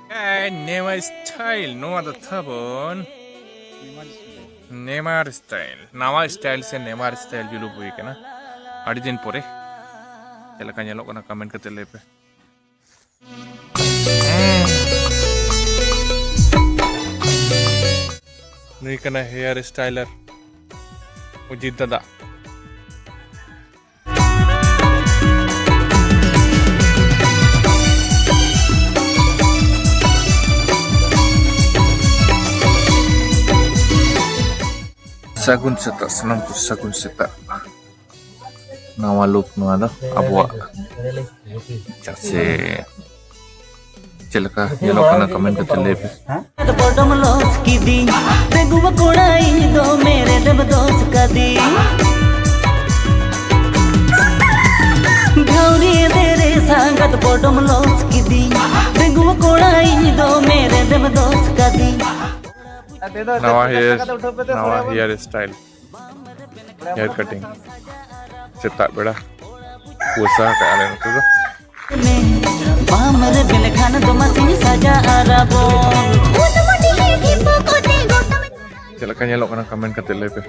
Neymar style, no other thabon. Neymar style. Nawa style se Neymar style julu bui ke na. Adi din pore. Chela ka nyalok na comment kate lepe. Nui kana hair styler. Ujit dada. Sagun seta, senang tu sagun seta. Nawa look no ada, abuak. Jase, celaka, yellow kana comment ke telepe. Nawa hair style, hair cutting. Cetak beda, usaha ke alen tu. Celaka nyalok kana comment kate lepe.